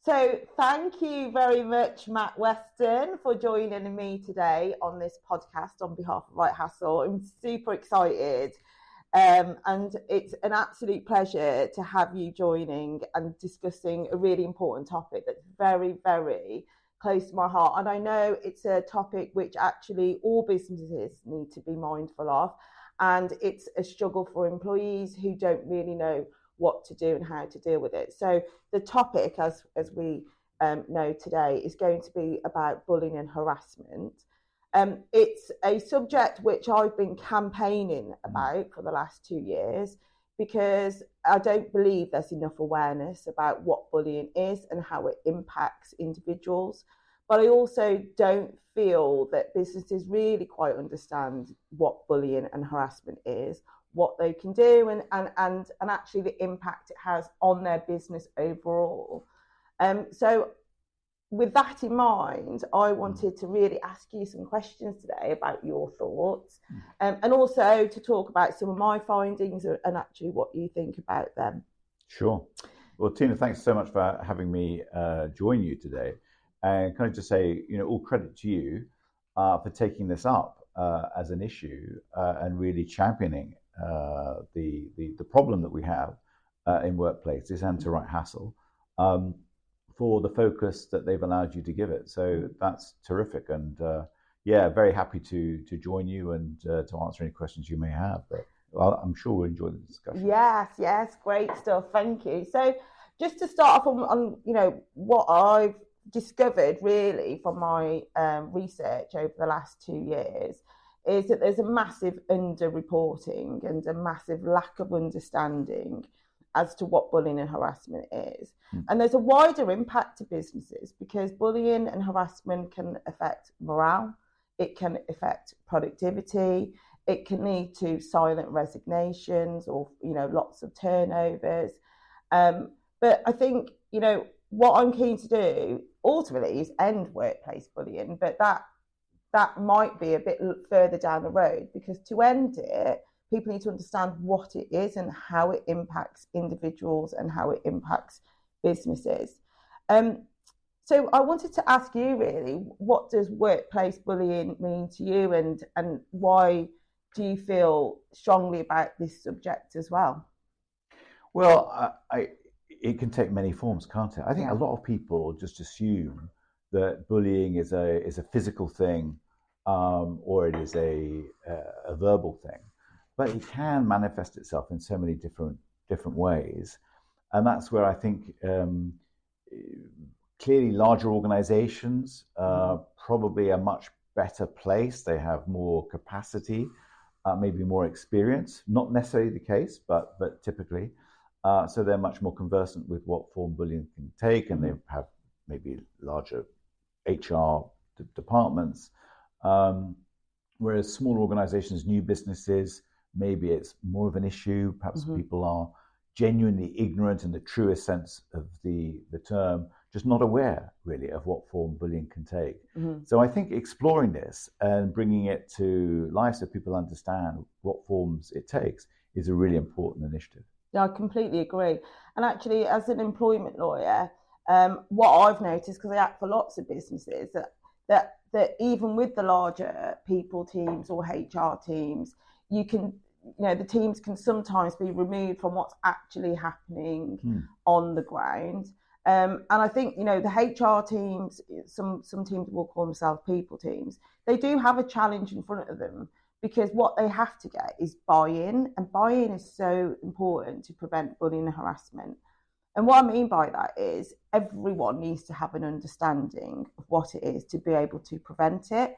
So thank you very much, Matt Weston, for joining me today on this podcast on behalf of Wright Hassall. I'm super excited. And it's an absolute pleasure to have you joining and discussing a really important topic that's very, very close to my heart. And I know it's a topic which actually all businesses need to be mindful of. And it's a struggle for employees who don't really know what to do and how to deal with it. So the topic, as we know today, is going to be about bullying and harassment. It's a subject which I've been campaigning about for the last 2 years because I don't believe there's enough awareness about what bullying is and how it impacts individuals. But I also don't feel that businesses really quite understand what bullying and harassment is, what they can do, and actually the impact it has on their business overall. So with that in mind, I wanted to really ask you some questions today about your thoughts, and also to talk about some of my findings and actually what you think about them. Sure. Well, Tina, thanks so much for having me join you today. And can I just say, all credit to you for taking this up as an issue and really championing the problem that we have in workplaces and to Wright Hassall for the focus that they've allowed you to give it. So that's terrific. And very happy to join you and to answer any questions you may have. But I'm sure we'll enjoy the discussion. Yes, great stuff. Thank you. So just to start off on what I've discovered really from my research over the last 2 years is that there's a massive under-reporting and a massive lack of understanding as to what bullying and harassment is. And there's a wider impact to businesses because bullying and harassment can affect morale, it can affect productivity, it can lead to silent resignations or, lots of turnovers. But I think, what I'm keen to do ultimately is end workplace bullying, but that might be a bit further down the road because to end it, people need to understand what it is and how it impacts individuals and how it impacts businesses. So I wanted to ask you really, what does workplace bullying mean to you and why do you feel strongly about this subject as well? Well, it can take many forms, can't it? I think a lot of people just assume that bullying is a physical thing or it is a verbal thing, but it can manifest itself in so many different ways, and that's where I think clearly larger organizations probably a much better place. They have more capacity, maybe more experience. Not necessarily the case, but typically. So they're much more conversant with what form bullying can take, and they have maybe larger HR departments. Whereas small organizations, new businesses, maybe it's more of an issue. Perhaps people are genuinely ignorant in the truest sense of the term, just not aware really of what form bullying can take. So I think exploring this and bringing it to life so people understand what forms it takes is a really important initiative. Yeah, I completely agree. And actually, as an employment lawyer, what I've noticed, because I act for lots of businesses, that even with the larger people teams or HR teams, the teams can sometimes be removed from what's actually happening on the ground. And I think, the HR teams, some teams will call themselves people teams, they do have a challenge in front of them because what they have to get is buy-in, and buy-in is so important to prevent bullying and harassment. And what I mean by that is everyone needs to have an understanding of what it is to be able to prevent it.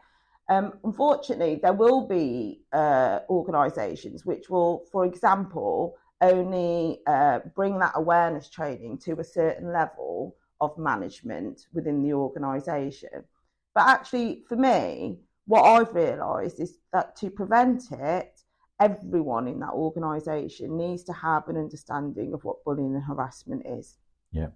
Unfortunately, there will be organisations which will, for example, only bring that awareness training to a certain level of management within the organisation. But actually, for me, what I've realised is that to prevent it, everyone in that organisation needs to have an understanding of what bullying and harassment is. Yeah.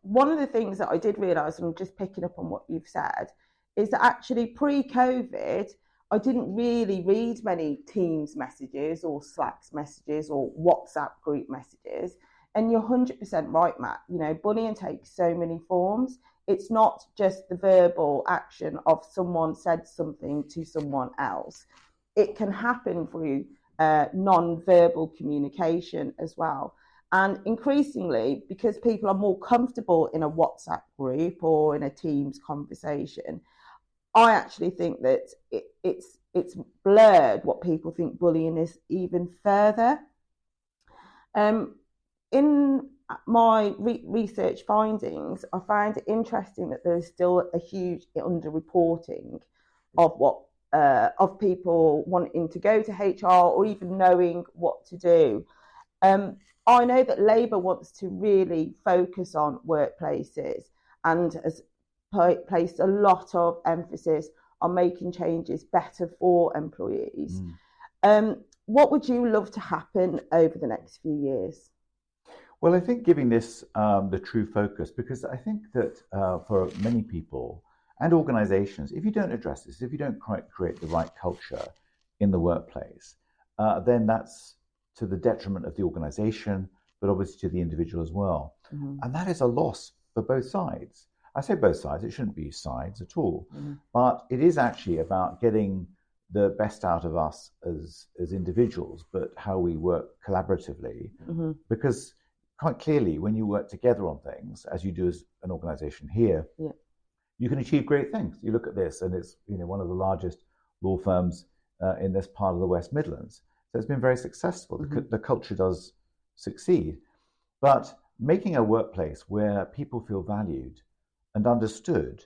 One of the things that I did realise, and I'm just picking up on what you've said, is that actually pre-COVID, I didn't really read many Teams messages or Slack messages or WhatsApp group messages. And you're 100% right, Matt. Bullying takes so many forms. It's not just the verbal action of someone said something to someone else. It can happen through non-verbal communication as well. And increasingly, because people are more comfortable in a WhatsApp group or in a Teams conversation, I actually think that it's blurred what people think bullying is even further. In my research findings, I find it interesting that there is still a huge underreporting of people wanting to go to HR or even knowing what to do. I know that Labour wants to really focus on workplaces and has placed a lot of emphasis on making changes better for employees. What would you love to happen over the next few years? Well, I think giving this the true focus, because I think that for many people and organizations, if you don't address this, if you don't create the right culture in the workplace, then that's to the detriment of the organization, but obviously to the individual as well. And that is a loss for both sides. I say both sides, it shouldn't be sides at all, but it is actually about getting the best out of us as individuals, but how we work collaboratively, because quite clearly, when you work together on things, as you do as an organization here, you can achieve great things. You look at this, and it's one of the largest law firms in this part of the West Midlands. So it's been very successful. The culture does succeed. But making a workplace where people feel valued and understood,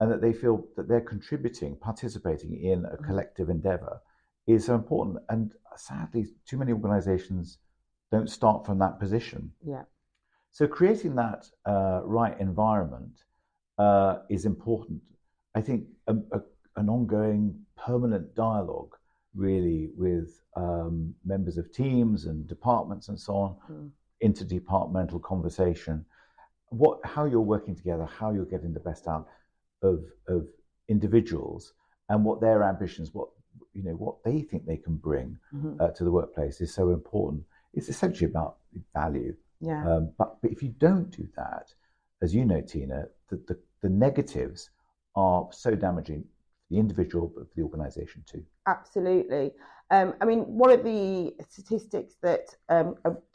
and that they feel that they're contributing, participating in a collective endeavor is so important. And sadly, too many organizations don't start from that position. So creating that right environment is important. I think an ongoing permanent dialogue really with members of teams and departments and so on, interdepartmental conversation, how you're working together, how you're getting the best out of individuals and what their ambitions, what they think they can bring to the workplace is so important. It's essentially about value. But if you don't do that, as you know, Tina, the negatives are so damaging for the individual, but for the organisation too. Absolutely. One of the statistics that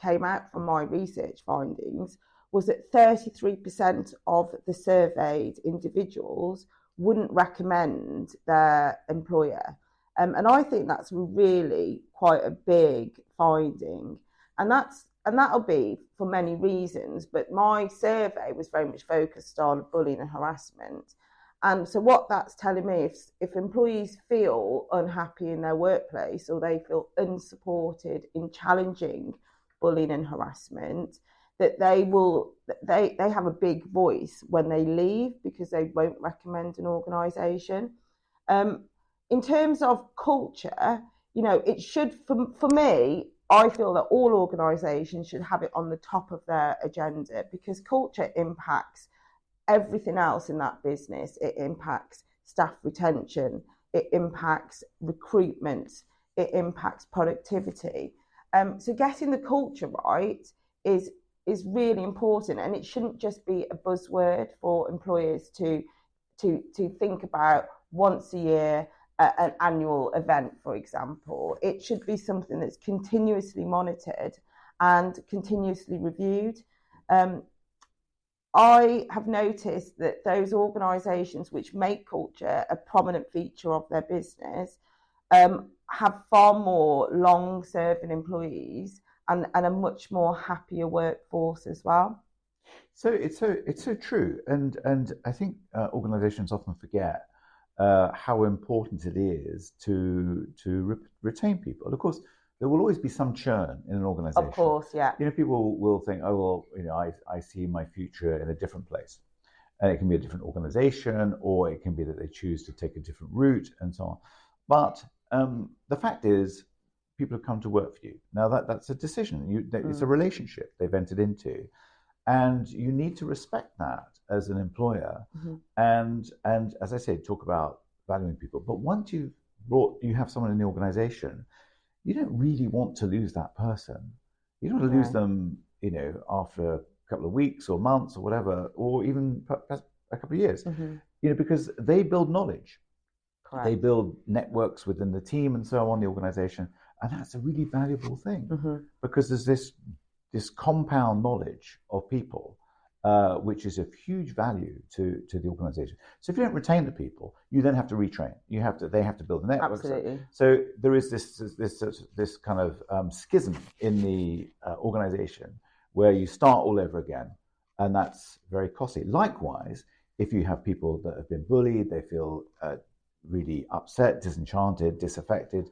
came out from my research findings was that 33% of the surveyed individuals wouldn't recommend their employer. And I think that's really quite a big finding. And that'll be for many reasons, but my survey was very much focused on bullying and harassment. And so what that's telling me, if employees feel unhappy in their workplace or they feel unsupported in challenging bullying and harassment, that they have a big voice when they leave because they won't recommend an organisation. In terms of culture, it should, for me, I feel that all organisations should have it on the top of their agenda because culture impacts everything else in that business. It impacts staff retention, it impacts recruitment, it impacts productivity. So getting the culture right is really important, and it shouldn't just be a buzzword for employers to think about once a year. An annual event, for example. It should be something that's continuously monitored and continuously reviewed. I have noticed that those organisations which make culture a prominent feature of their business have far more long-serving employees and a much more happier workforce as well. So it's so true, and I think organisations often forget how important it is to retain people. And of course, there will always be some churn in an organisation. Of course, yeah. People will think, oh well, I see my future in a different place, and it can be a different organisation, or it can be that they choose to take a different route, and so on. But the fact is, people have come to work for you. Now that's a decision. It's a relationship they've entered into. And you need to respect that as an employer. And as I said, talk about valuing people. But once you have someone in the organization, you don't really want to lose that person. You don't want to lose them after a couple of weeks or months or whatever, or even perhaps a couple of years, because they build knowledge. Correct. They build networks within the team and so on, the organization. And that's a really valuable thing because there's this compound knowledge of people, which is of huge value to the organization. So if you don't retain the people, you then have to retrain. They have to build a network. Absolutely. So there is this kind of schism in the organization where you start all over again, and that's very costly. Likewise, if you have people that have been bullied, they feel really upset, disenchanted, disaffected.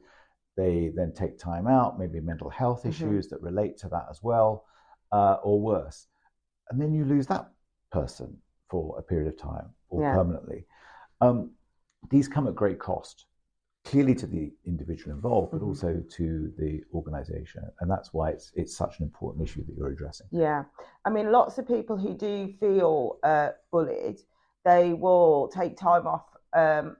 They then take time out, maybe mental health issues that relate to that as well, or worse. And then you lose that person for a period of time or permanently. These come at great cost, clearly to the individual involved, but also to the organization. And that's why it's such an important issue that you're addressing. Yeah. I mean, lots of people who do feel bullied, they will take time off on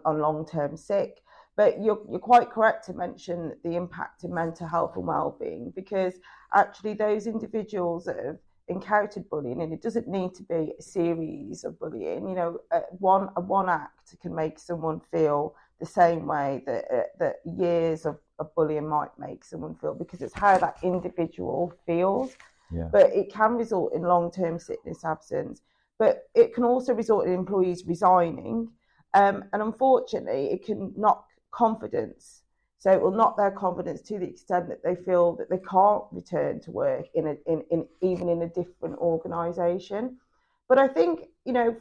long-term sick. But you're quite correct to mention the impact of mental health and well-being, because actually those individuals that have encountered bullying, and it doesn't need to be a series of bullying, one act can make someone feel the same way that years of bullying might make someone feel, because it's how that individual feels. Yeah. But it can result in long-term sickness absence, but it can also result in employees resigning. And unfortunately, it can knock confidence. So it will knock their confidence to the extent that they feel that they can't return to work in even in a different organisation. But I think,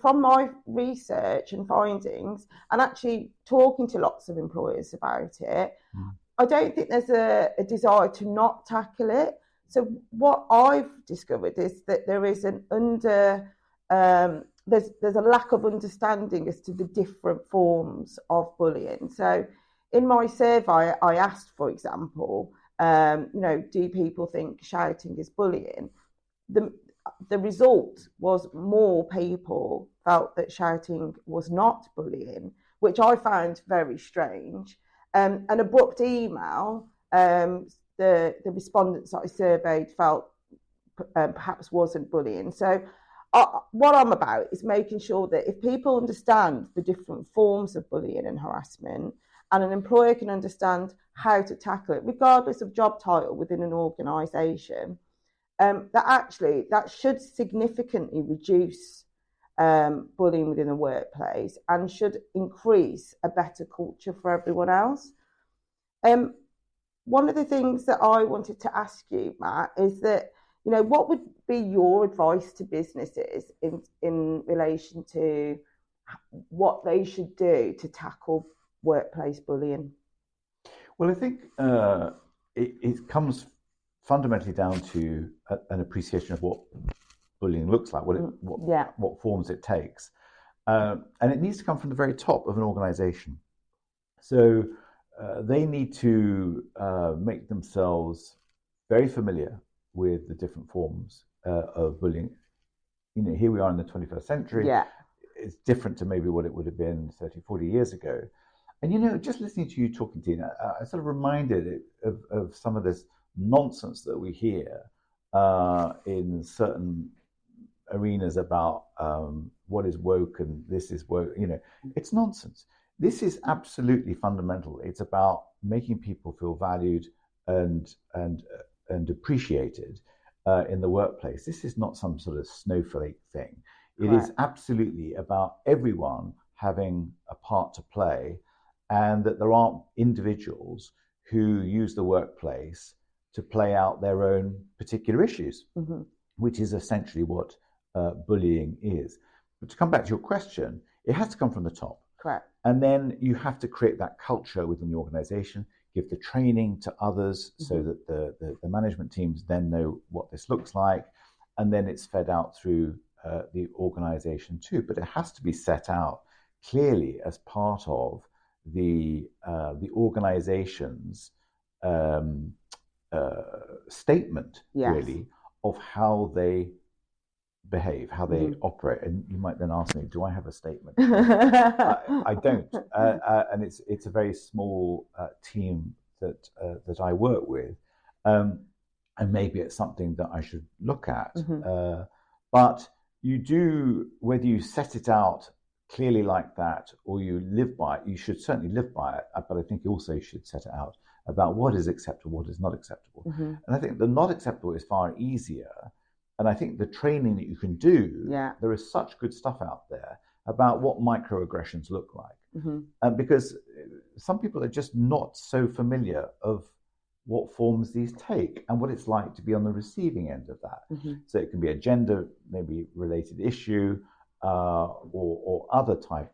from my research and findings, and actually talking to lots of employers about it, I don't think there's a desire to not tackle it. So what I've discovered is that there is there's a lack of understanding as to the different forms of bullying. So in my survey, I asked, for example, do people think shouting is bullying? The result was more people felt that shouting was not bullying, which I found very strange. An abrupt email, the respondents that I surveyed felt perhaps wasn't bullying. So what I'm about is making sure that if people understand the different forms of bullying and harassment, and an employer can understand how to tackle it, regardless of job title within an organisation, that should significantly reduce bullying within the workplace and should increase a better culture for everyone else. One of the things that I wanted to ask you, Matt, is that, what would be your advice to businesses in relation to what they should do to tackle workplace bullying? Well, I think it comes fundamentally down to an appreciation of what bullying looks like, what forms it takes. And it needs to come from the very top of an organization. So they need to make themselves very familiar with the different forms of bullying. Here we are in the 21st century. Yeah. It's different to maybe what it would have been 30, 40 years ago. And, just listening to you talking, Tina, I sort of reminded of some of this nonsense that we hear in certain arenas about what is woke and this is woke. It's nonsense. This is absolutely fundamental. It's about making people feel valued and appreciated in the workplace. This is not some sort of snowflake thing. It is absolutely about everyone having a part to play, and that there aren't individuals who use the workplace to play out their own particular issues, which is essentially what bullying is. But to come back to your question, it has to come from the top. Correct. And then you have to create that culture within the organization, give the training to others so that the management teams then know what this looks like, and then it's fed out through the organization too. But it has to be set out clearly as part of the organization's statement, really, of how they behave, how they operate. And you might then ask me, do I have a statement? I don't, and it's a very small team that I work with. and maybe it's something that I should look at. Mm-hmm. But you do, whether you set it out clearly like that or you live by it, you should certainly live by it. But I think also you should set it out about what is acceptable, what is not acceptable. Mm-hmm. And I think the not acceptable is far easier. And I think the training that you can do, there is such good stuff out there about what microaggressions look like. Mm-hmm. Because some people are just not so familiar of what forms these take and what it's like to be on the receiving end of that. Mm-hmm. So it can be a gender maybe related issue or other type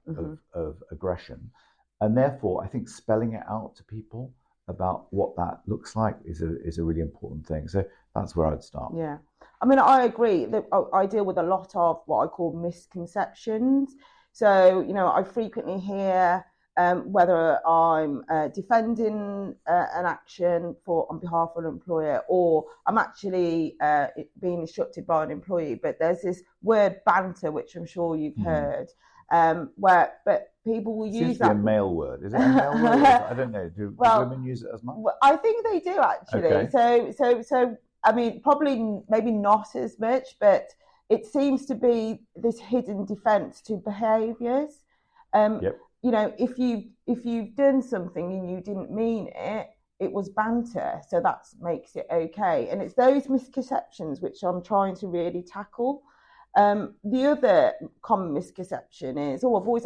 of aggression. And therefore, I think spelling it out to people about what that looks like is a really important thing. So that's where I'd start. Yeah. I mean, I agree that I deal with a lot of what I call misconceptions. So, you know, I frequently hear whether I'm defending an action on behalf of an employer or I'm actually being instructed by an employee. But there's this word banter, which I'm sure you've heard, but people will use that. Seems to be a male word. Is it a male word? I don't know. Do women use it as much? I think they do actually. Okay. So I mean, probably maybe not as much, but it seems to be this hidden defence to behaviours. You know, if you've done something and you didn't mean it, it was banter, so that makes it okay. And it's those misconceptions which I'm trying to really tackle. The other common misconception is, I've always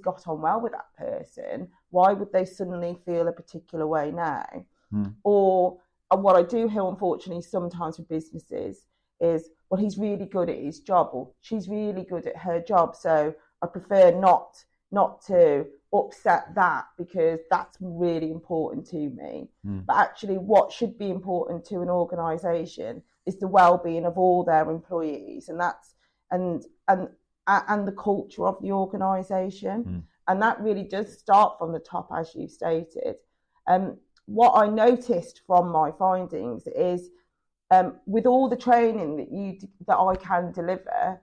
got on well with that person. Why would they suddenly feel a particular way now? Or what I do hear, unfortunately, sometimes with businesses is, well, he's really good at his job, or she's really good at her job, so I prefer not to upset that because that's really important to me. But actually, what should be important to an organisation is the well-being of all their employees, and that's and the culture of the organisation, and that really does start from the top, as you stated. What I noticed from my findings is, with all the training that I can deliver,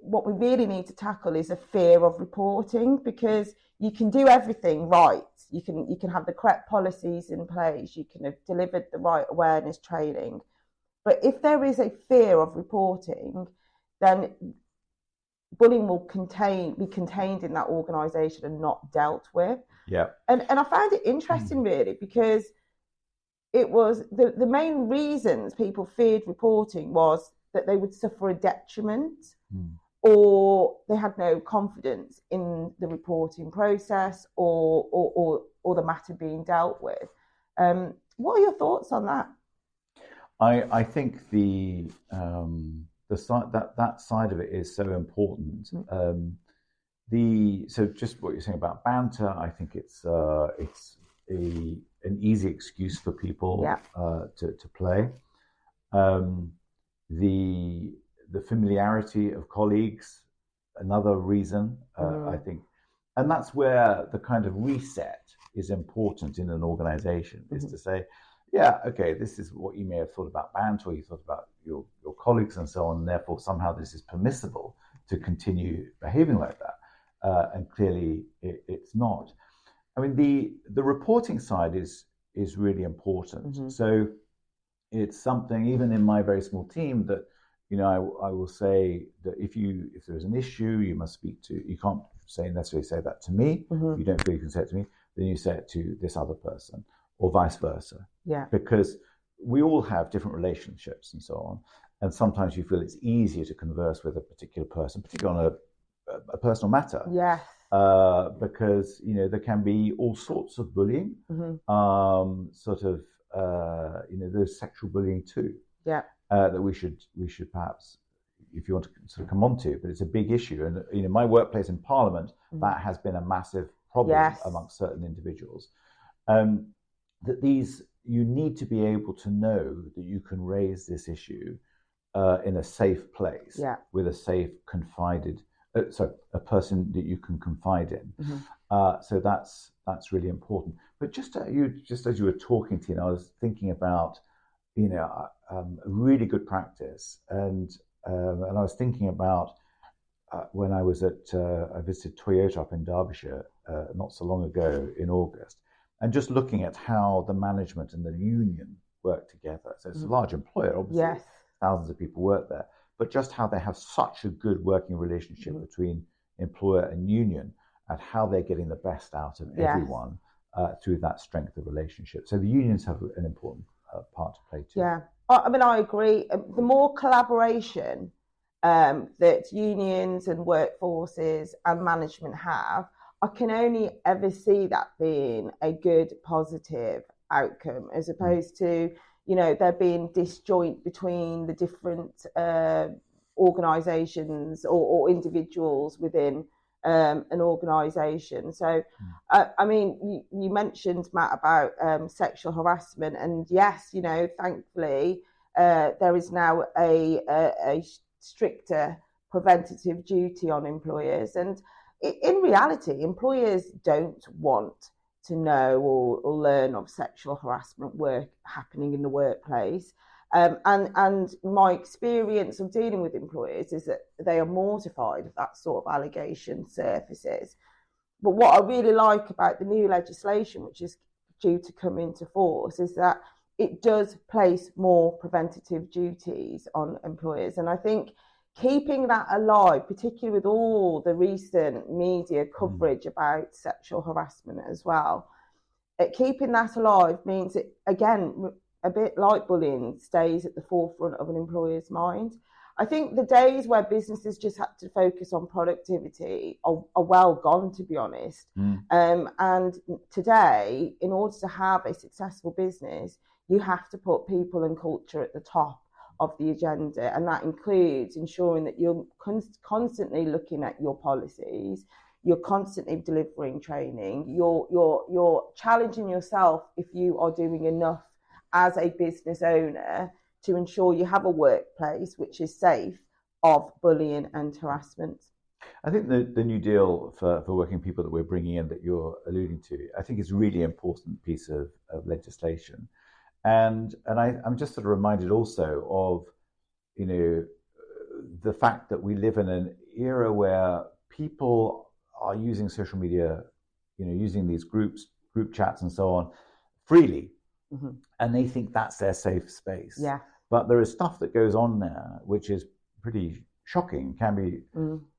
what we really need to tackle is a fear of reporting, because you can do everything right. You can have the correct policies in place. You can have delivered the right awareness training. But if there is a fear of reporting, then bullying will be contained in that organisation and not dealt with. Yeah. And I found it interesting, really, because it was the main reasons people feared reporting was that they would suffer a detriment or they had no confidence in the reporting process or the matter being dealt with. What are your thoughts on that? I think the side that side of it is so important. So just what you're saying about banter, I think it's an easy excuse for people to play. The familiarity of colleagues, another reason, I think, and that's where the kind of reset is important in an organization, is to say, yeah, okay, this is what you may have thought about banter, or you thought about your colleagues and so on, and therefore somehow this is permissible to continue behaving like that, and clearly it's not. I mean, the reporting side is really important. So it's something, even in my very small team, that, you know, I will say that if there's an issue, you must speak to, you can't necessarily say that to me. If you don't feel you can say it to me, then you say it to this other person, or vice versa. Yeah. Because we all have different relationships and so on. And sometimes you feel it's easier to converse with a particular person, particularly on a personal matter. Yeah. Because, you know, there can be all sorts of bullying, there's sexual bullying too. Yeah. That we should perhaps, if you want to sort of come on to, but it's a big issue. And, you know, my workplace in Parliament, that has been a massive problem amongst certain individuals. That you need to be able to know that you can raise this issue in a safe place, with a safe, a person that you can confide in. So that's really important. But just as you were talking, Tina, I was thinking about, you know, a really good practice, and I was thinking about when I was I visited Toyota up in Derbyshire not so long ago in August, and just looking at how the management and the union work together. So it's a large employer, obviously. Yes. Thousands of people work there. But just how they have such a good working relationship between employer and union, and how they're getting the best out of everyone through that strength of relationship. So the unions have an important part to play too. Yeah, I mean, I agree. The more collaboration that unions and workforces and management have, I can only ever see that being a good, positive outcome, as opposed to, you know, there being disjoint between the different organisations or individuals within an organisation. So, I mean, you mentioned, Matt, about sexual harassment, and yes, you know, thankfully, there is now a stricter preventative duty on employers, and in reality, employers don't want to know or learn of sexual harassment work happening in the workplace. And my experience of dealing with employers is that they are mortified if that sort of allegation surfaces. But what I really like about the new legislation, which is due to come into force, is that it does place more preventative duties on employers. And I think keeping that alive, particularly with all the recent media coverage about sexual harassment as well, keeping that alive means it, again, a bit like bullying, stays at the forefront of an employer's mind. I think the days where businesses just had to focus on productivity are well gone, to be honest. And today, in order to have a successful business, you have to put people and culture at the top of the agenda, and that includes ensuring that you're constantly looking at your policies, you're constantly delivering training, you're challenging yourself if you are doing enough as a business owner to ensure you have a workplace which is safe of bullying and harassment. I think the new deal for working people that we're bringing in, that you're alluding to, I think is a really important piece of legislation. And I'm just sort of reminded also of, you know, the fact that we live in an era where people are using social media, you know, using these group chats and so on freely, and they think that's their safe space. Yeah. But there is stuff that goes on there which is pretty shocking, can be,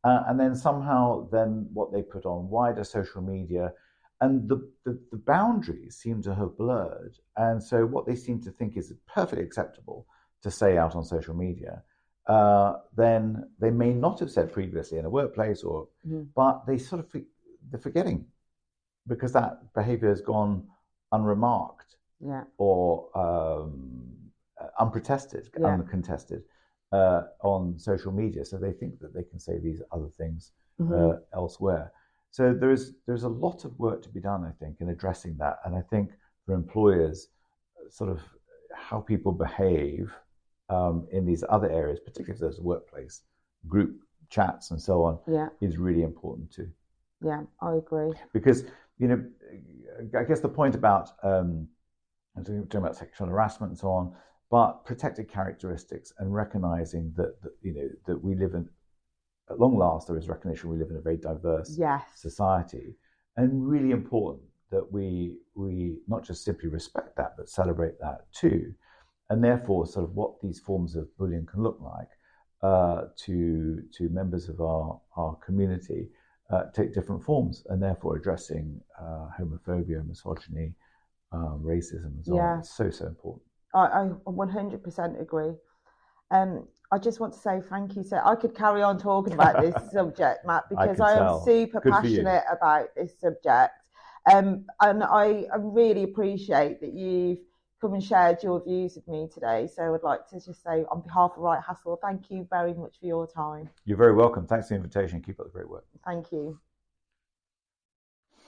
and then somehow what they put on wider social media, and the boundaries seem to have blurred. And so what they seem to think is perfectly acceptable to say out on social media, then they may not have said previously in a workplace, or but they sort of they're forgetting, because that behavior has gone unremarked, or uncontested on social media. So they think that they can say these other things elsewhere. So there's a lot of work to be done, I think, in addressing that. And I think for employers, sort of how people behave in these other areas, particularly if there's a workplace, group chats and so on, is really important too. Yeah, I agree. Because, you know, I guess the point about talking about sexual harassment and so on, but protected characteristics, and recognizing that you know, that we live in, at long last, there is recognition we live in a very diverse society, and really important that we not just simply respect that, but celebrate that too. And therefore, sort of what these forms of bullying can look like to members of our community take different forms, and therefore addressing homophobia, misogyny, racism and so on. It's so important. I 100% agree. I just want to say thank you. So I could carry on talking about this subject, Matt, because I am super passionate about this subject. And I really appreciate that you've come and shared your views with me today. So I'd like to just say, on behalf of Wright Hassall, thank you very much for your time. You're very welcome. Thanks for the invitation. Keep up the great work. Thank you.